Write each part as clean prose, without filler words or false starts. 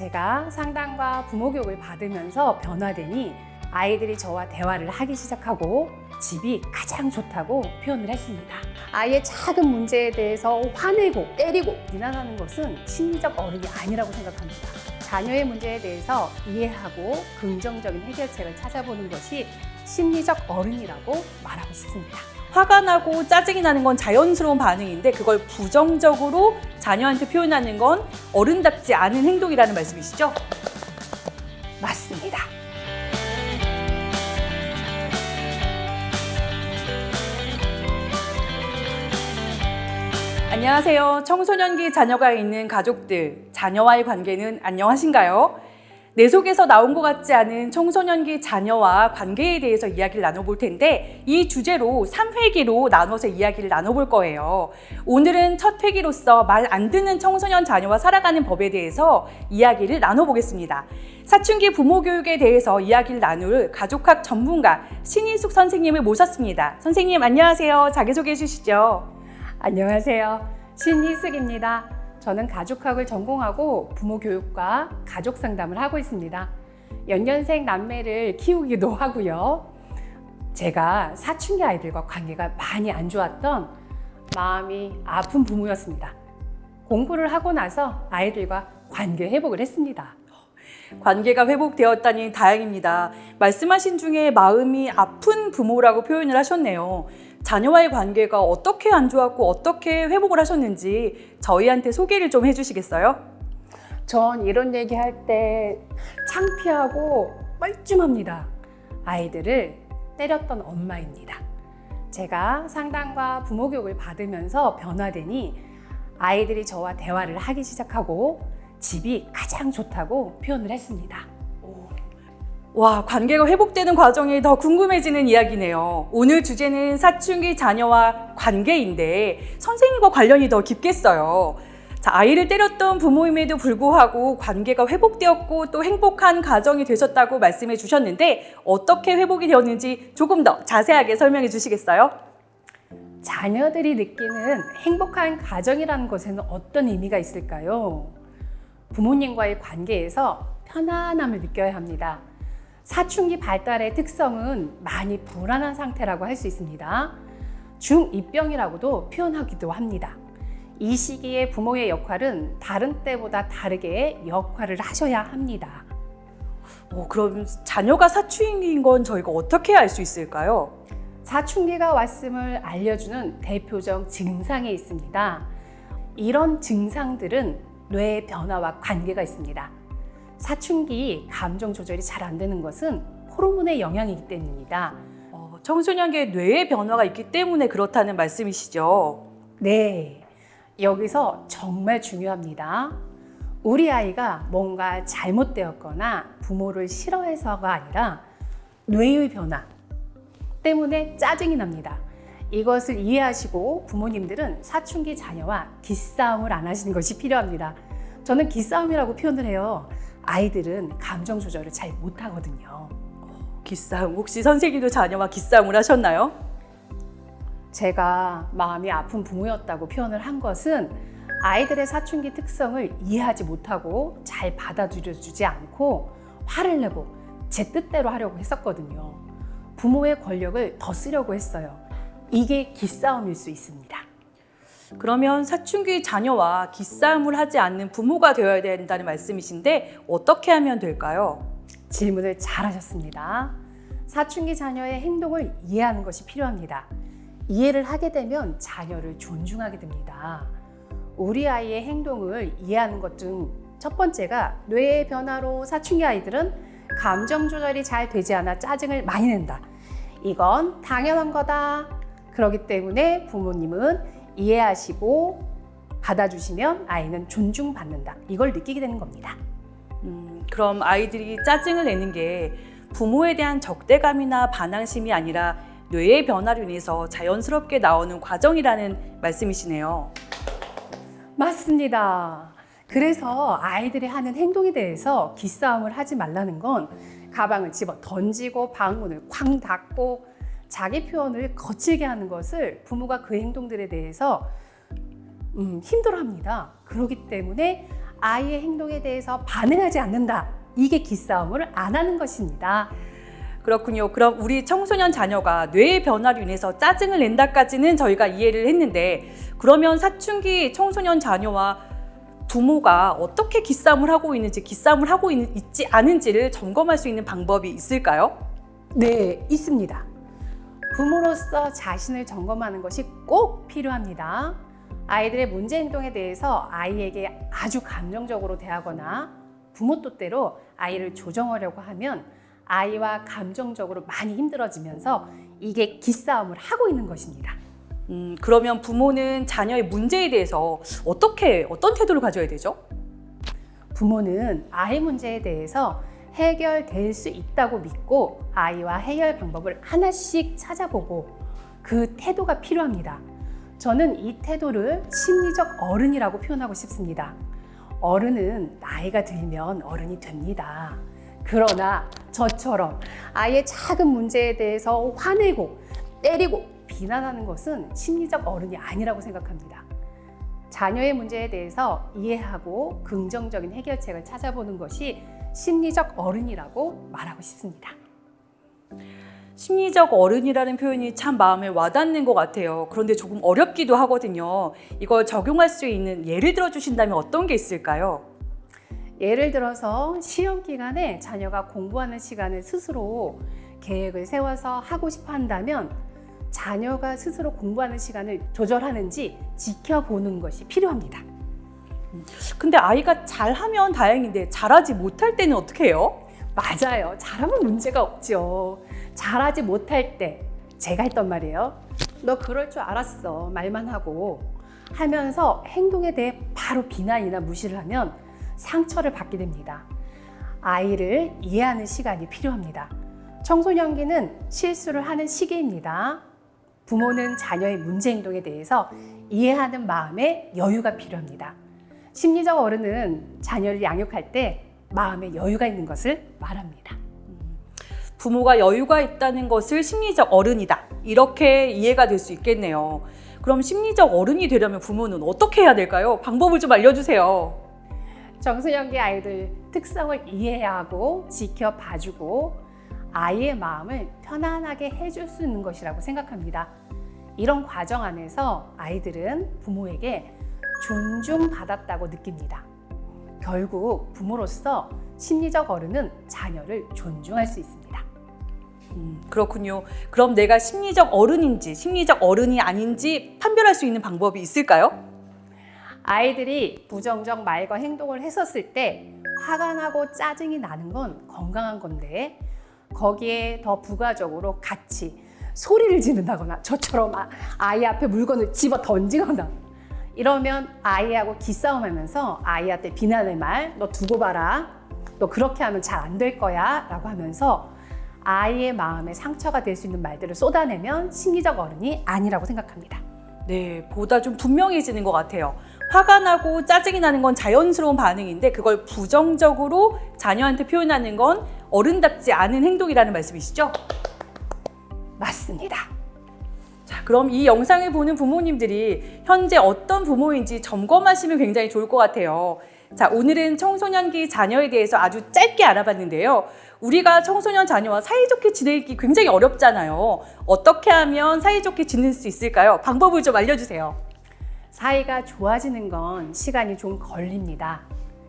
제가 상담과 부모 교육을 받으면서 변화되니 아이들이 저와 대화를 하기 시작하고 집이 가장 좋다고 표현을 했습니다. 아이의 작은 문제에 대해서 화내고 때리고 비난하는 것은 심리적 어른이 아니라고 생각합니다. 자녀의 문제에 대해서 이해하고 긍정적인 해결책을 찾아보는 것이 심리적 어른이라고 말하고 싶습니다. 화가 나고 짜증이 나는 건 자연스러운 반응인데 그걸 부정적으로 자녀한테 표현하는 건 어른답지 않은 행동이라는 말씀이시죠? 맞습니다. 안녕하세요. 청소년기 자녀가 있는 가족들, 자녀와의 관계는 안녕하신가요? 내 속에서 나온 것 같지 않은 청소년기 자녀와 관계에 대해서 이야기를 나눠볼 텐데 이 주제로 3회기로 나눠서 이야기를 나눠볼 거예요. 오늘은 첫 회기로서 말 안 듣는 청소년 자녀와 살아가는 법에 대해서 이야기를 나눠보겠습니다. 사춘기 부모 교육에 대해서 이야기를 나눌 가족학 전문가 신희숙 선생님을 모셨습니다. 선생님 안녕하세요. 자기소개해 주시죠. 안녕하세요. 신희숙입니다. 저는 가족학을 전공하고 부모 교육과 가족 상담을 하고 있습니다. 연년생 남매를 키우기도 하고요. 제가 사춘기 아이들과 관계가 많이 안 좋았던 마음이 아픈 부모였습니다. 공부를 하고 나서 아이들과 관계 회복을 했습니다. 관계가 회복되었다니 다행입니다. 말씀하신 중에 마음이 아픈 부모라고 표현을 하셨네요. 자녀와의 관계가 어떻게 안 좋았고 어떻게 회복을 하셨는지 저희한테 소개를 좀 해주시겠어요? 전 이런 얘기할 때 창피하고 뻘쭘합니다. 아이들을 때렸던 엄마입니다. 제가 상담과 부모 교육을 받으면서 변화되니 아이들이 저와 대화를 하기 시작하고 집이 가장 좋다고 표현을 했습니다. 와, 관계가 회복되는 과정이 더 궁금해지는 이야기네요. 오늘 주제는 사춘기 자녀와 관계인데 선생님과 관련이 더 깊겠어요. 자, 아이를 때렸던 부모임에도 불구하고 관계가 회복되었고 또 행복한 가정이 되셨다고 말씀해 주셨는데 어떻게 회복이 되었는지 조금 더 자세하게 설명해 주시겠어요? 자녀들이 느끼는 행복한 가정이라는 것에는 어떤 의미가 있을까요? 부모님과의 관계에서 편안함을 느껴야 합니다. 사춘기 발달의 특성은 많이 불안한 상태라고 할 수 있습니다. 중2병이라고도 표현하기도 합니다. 이 시기에 부모의 역할은 다른 때보다 다르게 역할을 하셔야 합니다. 그럼 자녀가 사춘기인 건 저희가 어떻게 알 수 있을까요? 사춘기가 왔음을 알려주는 대표적 증상이 있습니다. 이런 증상들은 뇌의 변화와 관계가 있습니다. 사춘기 감정 조절이 잘 안 되는 것은 호르몬의 영향이기 때문입니다. 청소년기에 뇌의 변화가 있기 때문에 그렇다는 말씀이시죠? 네, 여기서 정말 중요합니다. 우리 아이가 뭔가 잘못되었거나 부모를 싫어해서가 아니라 뇌의 변화 때문에 짜증이 납니다. 이것을 이해하시고 부모님들은 사춘기 자녀와 기싸움을 안 하시는 것이 필요합니다. 저는 기싸움이라고 표현을 해요. 아이들은 감정 조절을 잘 못하거든요. 기싸움, 혹시 선생님도 자녀와 기싸움을 하셨나요? 제가 마음이 아픈 부모였다고 표현을 한 것은 아이들의 사춘기 특성을 이해하지 못하고 잘 받아들여주지 않고 화를 내고 제 뜻대로 하려고 했었거든요. 부모의 권력을 더 쓰려고 했어요. 이게 기싸움일 수 있습니다. 그러면 사춘기 자녀와 기싸움을 하지 않는 부모가 되어야 된다는 말씀이신데 어떻게 하면 될까요? 질문을 잘 하셨습니다. 사춘기 자녀의 행동을 이해하는 것이 필요합니다. 이해를 하게 되면 자녀를 존중하게 됩니다. 우리 아이의 행동을 이해하는 것 중 첫 번째가 뇌의 변화로 사춘기 아이들은 감정 조절이 잘 되지 않아 짜증을 많이 낸다. 이건 당연한 거다. 그렇기 때문에 부모님은 이해하시고 받아주시면 아이는 존중받는다. 이걸 느끼게 되는 겁니다. 그럼 아이들이 짜증을 내는 게 부모에 대한 적대감이나 반항심이 아니라 뇌의 변화로 인해서 자연스럽게 나오는 과정이라는 말씀이시네요. 맞습니다. 그래서 아이들이 하는 행동에 대해서 기싸움을 하지 말라는 건 가방을 집어 던지고 방문을 쾅 닫고 자기 표현을 거칠게 하는 것을 부모가 그 행동들에 대해서 힘들어합니다. 그렇기 때문에 아이의 행동에 대해서 반응하지 않는다. 이게 기싸움을 안 하는 것입니다. 그렇군요. 그럼 우리 청소년 자녀가 뇌의 변화로 인해서 짜증을 낸다까지는 저희가 이해를 했는데, 그러면 사춘기 청소년 자녀와 부모가 어떻게 기싸움을 하고 있는지, 기싸움을 하고 있지 않은지를 점검할 수 있는 방법이 있을까요? 네, 있습니다. 부모로서 자신을 점검하는 것이 꼭 필요합니다. 아이들의 문제 행동에 대해서 아이에게 아주 감정적으로 대하거나 부모 뜻대로 아이를 조정하려고 하면 아이와 감정적으로 많이 힘들어지면서 이게 기싸움을 하고 있는 것입니다. 그러면 부모는 자녀의 문제에 대해서 어떤 태도를 가져야 되죠? 부모는 아이 문제에 대해서 해결될 수 있다고 믿고 아이와 해결 방법을 하나씩 찾아보고 그 태도가 필요합니다. 저는 이 태도를 심리적 어른이라고 표현하고 싶습니다. 어른은 나이가 들면 어른이 됩니다. 그러나 저처럼 아이의 작은 문제에 대해서 화내고 때리고 비난하는 것은 심리적 어른이 아니라고 생각합니다. 자녀의 문제에 대해서 이해하고 긍정적인 해결책을 찾아보는 것이 심리적 어른이라고 말하고 싶습니다. 심리적 어른이라는 표현이 참 마음에 와닿는 것 같아요. 그런데 조금 어렵기도 하거든요. 이걸 적용할 수 있는 예를 들어 주신다면 어떤 게 있을까요? 예를 들어서 시험 기간에 자녀가 공부하는 시간을 스스로 계획을 세워서 하고 싶어 한다면 자녀가 스스로 공부하는 시간을 조절하는지 지켜보는 것이 필요합니다. 근데 아이가 잘하면 다행인데 잘하지 못할 때는 어떻게 해요? 맞아요. 잘하면 문제가 없죠. 잘하지 못할 때 제가 했던 말이에요. 너 그럴 줄 알았어. 말만 하고 하면서 행동에 대해 바로 비난이나 무시를 하면 상처를 받게 됩니다. 아이를 이해하는 시간이 필요합니다. 청소년기는 실수를 하는 시기입니다. 부모는 자녀의 문제 행동에 대해서 이해하는 마음에 여유가 필요합니다. 심리적 어른은 자녀를 양육할 때 마음에 여유가 있는 것을 말합니다. 부모가 여유가 있다는 것을 심리적 어른이다. 이렇게 이해가 될 수 있겠네요. 그럼 심리적 어른이 되려면 부모는 어떻게 해야 될까요? 방법을 좀 알려주세요. 청소년기 아이들 특성을 이해해야 하고 지켜봐주고 아이의 마음을 편안하게 해줄 수 있는 것이라고 생각합니다. 이런 과정 안에서 아이들은 부모에게 존중받았다고 느낍니다. 결국 부모로서 심리적 어른은 자녀를 존중할 수 있습니다. 그렇군요. 그럼 내가 심리적 어른인지 심리적 어른이 아닌지 판별할 수 있는 방법이 있을까요? 아이들이 부정적 말과 행동을 했었을 때 화가 나고 짜증이 나는 건 건강한 건데 거기에 더 부가적으로 같이 소리를 지른다거나 저처럼 아이 앞에 물건을 집어 던지거나 이러면 아이하고 기싸움하면서 아이한테 비난의 말, 너 두고 봐라, 너 그렇게 하면 잘 안 될 거야 라고 하면서 아이의 마음에 상처가 될 수 있는 말들을 쏟아내면 심리적 어른이 아니라고 생각합니다. 네, 보다 좀 분명해지는 것 같아요. 화가 나고 짜증이 나는 건 자연스러운 반응인데 그걸 부정적으로 자녀한테 표현하는 건 어른답지 않은 행동이라는 말씀이시죠? 맞습니다. 자, 그럼 이 영상을 보는 부모님들이 현재 어떤 부모인지 점검하시면 굉장히 좋을 것 같아요. 자, 오늘은 청소년기 자녀에 대해서 아주 짧게 알아봤는데요. 우리가 청소년 자녀와 사이좋게 지내기 굉장히 어렵잖아요. 어떻게 하면 사이좋게 지낼 수 있을까요? 방법을 좀 알려주세요. 사이가 좋아지는 건 시간이 좀 걸립니다.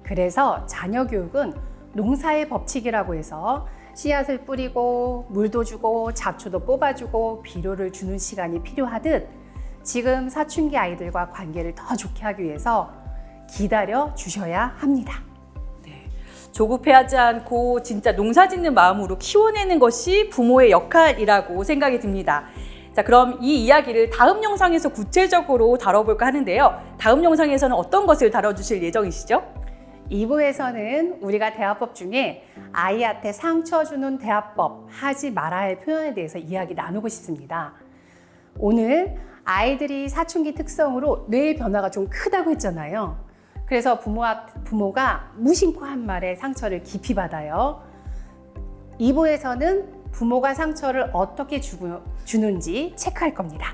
그래서 자녀 교육은 농사의 법칙이라고 해서 씨앗을 뿌리고 물도 주고 잡초도 뽑아주고 비료를 주는 시간이 필요하듯 지금 사춘기 아이들과 관계를 더 좋게 하기 위해서 기다려 주셔야 합니다. 조급해하지 않고 진짜 농사 짓는 마음으로 키워내는 것이 부모의 역할이라고 생각이 듭니다. 자, 그럼 이 이야기를 다음 영상에서 구체적으로 다뤄볼까 하는데요. 다음 영상에서는 어떤 것을 다뤄주실 예정이시죠? 2부에서는 우리가 대화법 중에 아이한테 상처 주는 대화법, 하지 말아야 할 표현에 대해서 이야기 나누고 싶습니다. 오늘 아이들이 사춘기 특성으로 뇌의 변화가 좀 크다고 했잖아요. 그래서 부모가 무심코 한 말에 상처를 깊이 받아요. 2부에서는 부모가 상처를 어떻게 주는지 체크할 겁니다.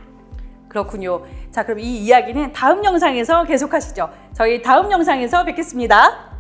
그렇군요. 자, 그럼 이 이야기는 다음 영상에서 계속하시죠. 저희 다음 영상에서 뵙겠습니다.